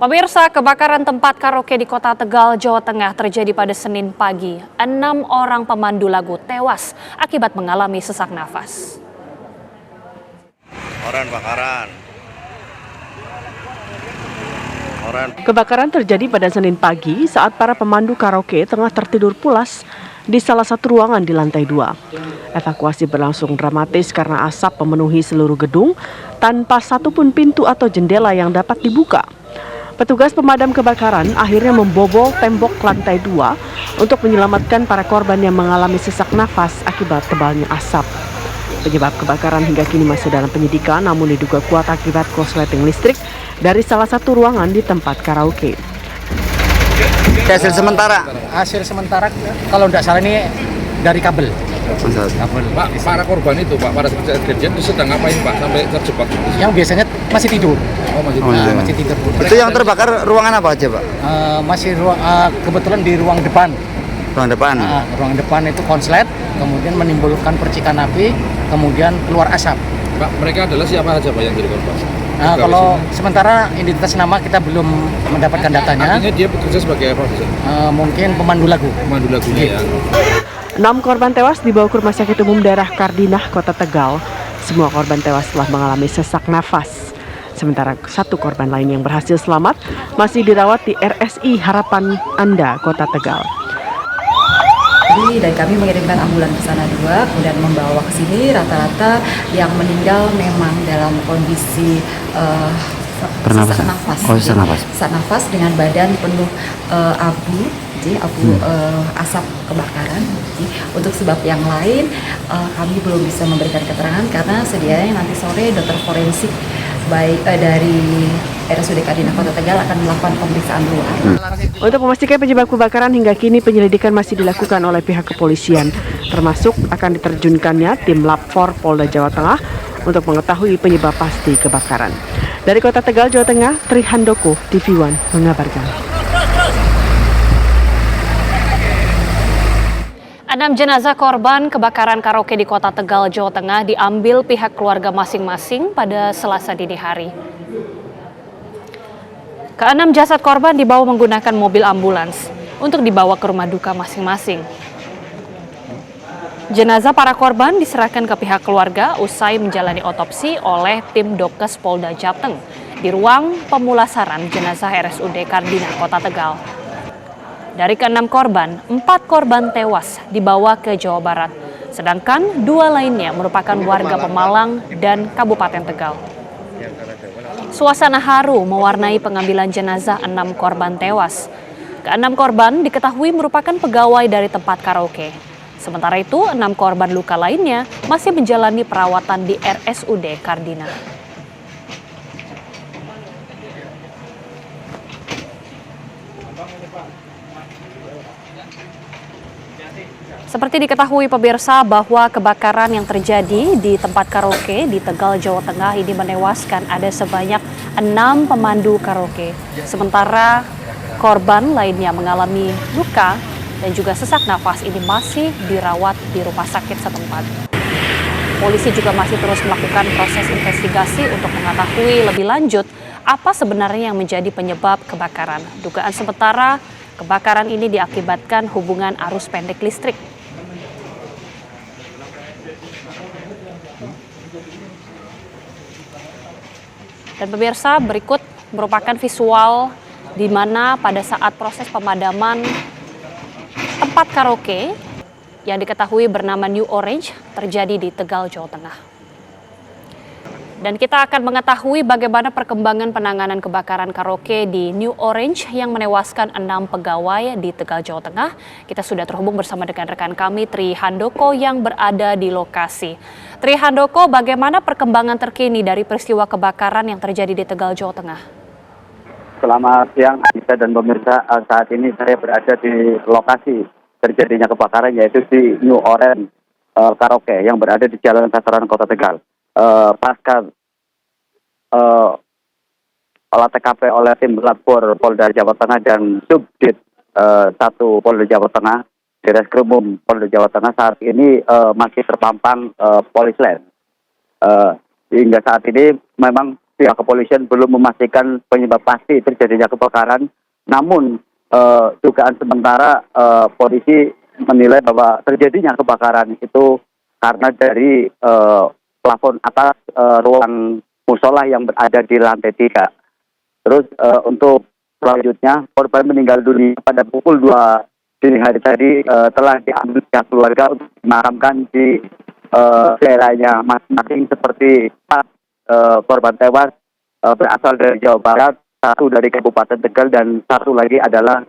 Pemirsa, kebakaran tempat karaoke di Kota Tegal, Jawa Tengah terjadi pada Senin pagi. 6 orang pemandu lagu tewas akibat mengalami sesak nafas. Kebakaran terjadi pada Senin pagi saat para pemandu karaoke tengah tertidur pulas di salah satu ruangan di lantai 2. Evakuasi berlangsung dramatis karena asap memenuhi seluruh gedung tanpa satupun pintu atau jendela yang dapat dibuka. Petugas pemadam kebakaran akhirnya membobol tembok lantai 2 untuk menyelamatkan para korban yang mengalami sesak nafas akibat tebalnya asap. Penyebab kebakaran hingga kini masih dalam penyidikan, namun diduga kuat akibat korsleting listrik dari salah satu ruangan di tempat karaoke. Hasil sementara kalau tidak salah ini dari kabel. Pak, para korban itu, Pak, para kejadian itu sedang ngapain, Pak, sampai terjebak? Yang biasanya masih tidur. Masih tidur. Itu yang terbakar ruangan apa aja, Pak? Kebetulan di ruang depan. Ruang depan. Ruang depan itu konslet, kemudian menimbulkan percikan api, kemudian keluar asap. Pak, mereka adalah siapa saja, Pak, yang jadi korban? Kalau sementara identitas nama kita belum mendapatkan datanya. Artinya dia bekerja sebagai apa? Mungkin pemandu lagu. Pemandu lagunya ya. 6 korban tewas dibawa ke Rumah Sakit Umum Daerah Kardinah, Kota Tegal. Semua korban tewas telah mengalami sesak nafas. Sementara satu korban lain yang berhasil selamat masih dirawat di RSI Harapan Anda, Kota Tegal. Jadi dari kami mengirimkan ambulan ke sana 2, kemudian membawa ke sini. Rata-rata yang meninggal memang dalam kondisi sesak nafas dengan badan penuh abu, asap kebakaran. Jadi, untuk sebab yang lain kami belum bisa memberikan keterangan karena sedianya nanti sore dokter forensik dari RSUD Kardinah Kota Tegal akan melakukan pemeriksaan luar. Untuk memastikan penyebab kebakaran hingga kini penyelidikan masih dilakukan oleh pihak kepolisian, termasuk akan diterjunkannya tim Lab 4 Polda Jawa Tengah untuk mengetahui penyebab pasti kebakaran. Dari Kota Tegal, Jawa Tengah, Tri Handoko, TV One mengabarkan. 6 jenazah korban kebakaran karaoke di Kota Tegal, Jawa Tengah diambil pihak keluarga masing-masing pada Selasa dini hari. Ke-6 jasad korban dibawa menggunakan mobil ambulans untuk dibawa ke rumah duka masing-masing. Jenazah para korban diserahkan ke pihak keluarga usai menjalani otopsi oleh tim Dokes Polda Jateng di ruang pemulasaran jenazah RSUD Kardinah Kota Tegal. Dari ke-6 korban, 4 korban tewas dibawa ke Jawa Barat, sedangkan 2 lainnya merupakan warga Pemalang dan Kabupaten Tegal. Suasana haru mewarnai pengambilan jenazah 6 korban tewas. Ke-6 korban diketahui merupakan pegawai dari tempat karaoke. Sementara itu, 6 korban luka lainnya masih menjalani perawatan di RSUD Kardinah. Seperti diketahui pemirsa bahwa kebakaran yang terjadi di tempat karaoke di Tegal, Jawa Tengah ini menewaskan ada sebanyak 6 pemandu karaoke. Sementara korban lainnya mengalami luka dan juga sesak nafas ini masih dirawat di rumah sakit setempat. Polisi juga masih terus melakukan proses investigasi untuk mengetahui lebih lanjut apa sebenarnya yang menjadi penyebab kebakaran. Dugaan sementara kebakaran ini diakibatkan hubungan arus pendek listrik. Dan pemirsa, berikut merupakan visual di mana pada saat proses pemadaman tempat karaoke yang diketahui bernama New Orange terjadi di Tegal, Jawa Tengah. Dan kita akan mengetahui bagaimana perkembangan penanganan kebakaran karaoke di New Orange yang menewaskan 6 pegawai di Tegal, Jawa Tengah. Kita sudah terhubung bersama dengan rekan kami Tri Handoko yang berada di lokasi. Tri Handoko, bagaimana perkembangan terkini dari peristiwa kebakaran yang terjadi di Tegal, Jawa Tengah? Selamat siang, Anissa dan pemirsa. Saat ini saya berada di lokasi terjadinya kebakaran, yaitu di New Orange Karaoke yang berada di Jalan Sasaran, Kota Tegal. Pasca olah TKP oleh tim Labor Polda Jawa Tengah dan Subdit 1 Polda Jawa Tengah, Direskrimum Polda Jawa Tengah saat ini masih terpampang polis lain. Hingga saat ini memang pihak kepolisian belum memastikan penyebab pasti terjadinya kebakaran. Namun dugaan sementara polisi menilai bahwa terjadinya kebakaran itu karena dari plafon atas ruang musola yang berada di lantai 3. Terus untuk selanjutnya korban meninggal dunia pada pukul 2 dini hari tadi telah diambil pihak keluarga untuk dimakamkan di daerahnya masing-masing, seperti korban tewas berasal dari Jawa Barat, satu dari Kabupaten Tegal, dan satu lagi adalah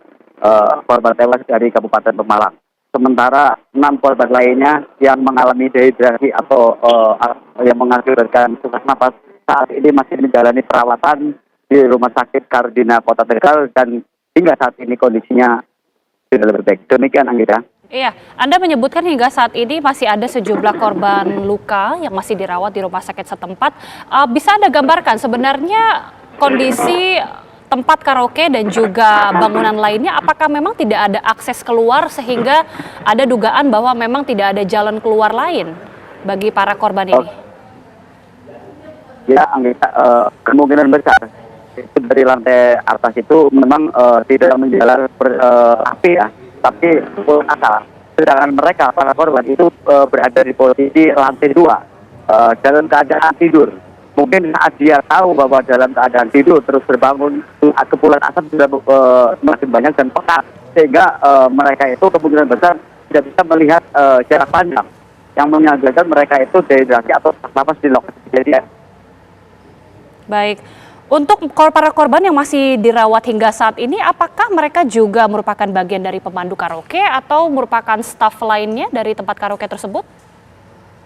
korban tewas dari Kabupaten Pemalang. Sementara 6 korban lainnya yang mengalami dehidrasi atau yang mengakibatkan sesak napas saat ini masih menjalani perawatan di Rumah Sakit Kardina Kota Tegal, dan hingga saat ini kondisinya tidak lebih baik. Demikian, Anggita. Iya, Anda menyebutkan hingga saat ini masih ada sejumlah korban luka yang masih dirawat di rumah sakit setempat. Bisa Anda gambarkan sebenarnya kondisi tempat karaoke dan juga bangunan lainnya, apakah memang tidak ada akses keluar sehingga ada dugaan bahwa memang tidak ada jalan keluar lain bagi para korban ini? Ya, Anggita, kemungkinan besar itu dari lantai atas itu memang tidak menjalar api ya, tapi asal. Sedangkan mereka, para korban itu berada di posisi lantai 2 dalam keadaan tidur. Mungkin saat dia tahu bahwa dalam keadaan tidur terus terbangun, kepulan asap sudah semakin banyak dan pekat, sehingga mereka itu kemungkinan besar tidak bisa melihat jarak pandang, yang mengakibatkan mereka itu dehidrasi atau sesak napas di lokasi kejadian. Baik, untuk para korban yang masih dirawat hingga saat ini, apakah mereka juga merupakan bagian dari pemandu karaoke atau merupakan staf lainnya dari tempat karaoke tersebut?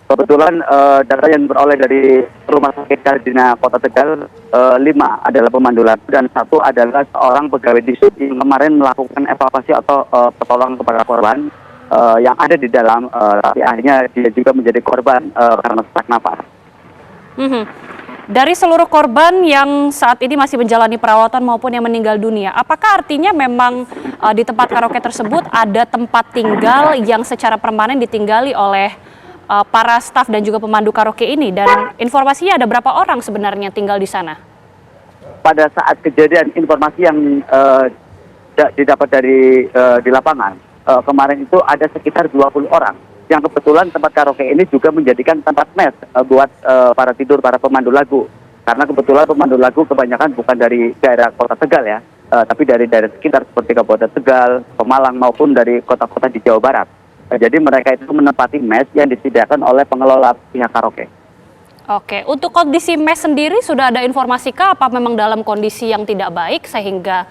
Kebetulan data yang beroleh dari Rumah Sakit Kardina Kota Tegal, 5 adalah pemandu lagu dan 1 adalah seorang pegawai disub yang kemarin melakukan evakuasi atau pertolongan kepada korban yang ada di dalam, tapi akhirnya dia juga menjadi korban karena sesak napas. Dari seluruh korban yang saat ini masih menjalani perawatan maupun yang meninggal dunia, apakah artinya memang di tempat karaoke tersebut ada tempat tinggal yang secara permanen ditinggali oleh para staf dan juga pemandu karaoke ini? Dan informasinya ada berapa orang sebenarnya tinggal di sana? Pada saat kejadian, informasi yang didapat dari di lapangan, kemarin itu ada sekitar 20 orang. Yang kebetulan tempat karaoke ini juga menjadikan tempat mes buat para tidur para pemandu lagu. Karena kebetulan pemandu lagu kebanyakan bukan dari daerah Kota Tegal ya, tapi dari daerah sekitar seperti Kabupaten Tegal, Pemalang maupun dari kota-kota di Jawa Barat. Jadi mereka itu menempati mes yang disediakan oleh pengelola pihak karaoke. Oke, untuk kondisi mes sendiri sudah ada informasikah apa memang dalam kondisi yang tidak baik sehingga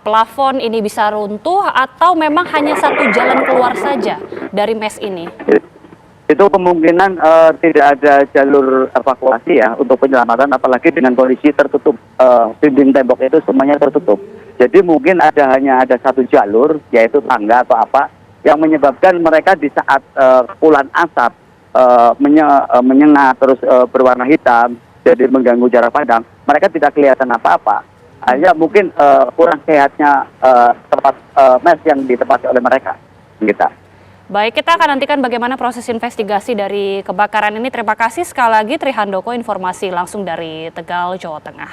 plafon ini bisa runtuh atau memang hanya satu jalan keluar saja dari mes ini? Itu kemungkinan tidak ada jalur evakuasi ya untuk penyelamatan, apalagi dengan kondisi tertutup, dinding tembok itu semuanya tertutup. Jadi mungkin hanya ada satu jalur, yaitu tangga atau apa, yang menyebabkan mereka di saat kepulan asap menyengat terus berwarna hitam, jadi mengganggu jarak pandang, mereka tidak kelihatan apa-apa. Hanya mungkin kurang sehatnya tempat mes yang ditempati oleh mereka. Gitu. Baik, kita akan nantikan bagaimana proses investigasi dari kebakaran ini. Terima kasih sekali lagi Tri Handoko, informasi langsung dari Tegal, Jawa Tengah.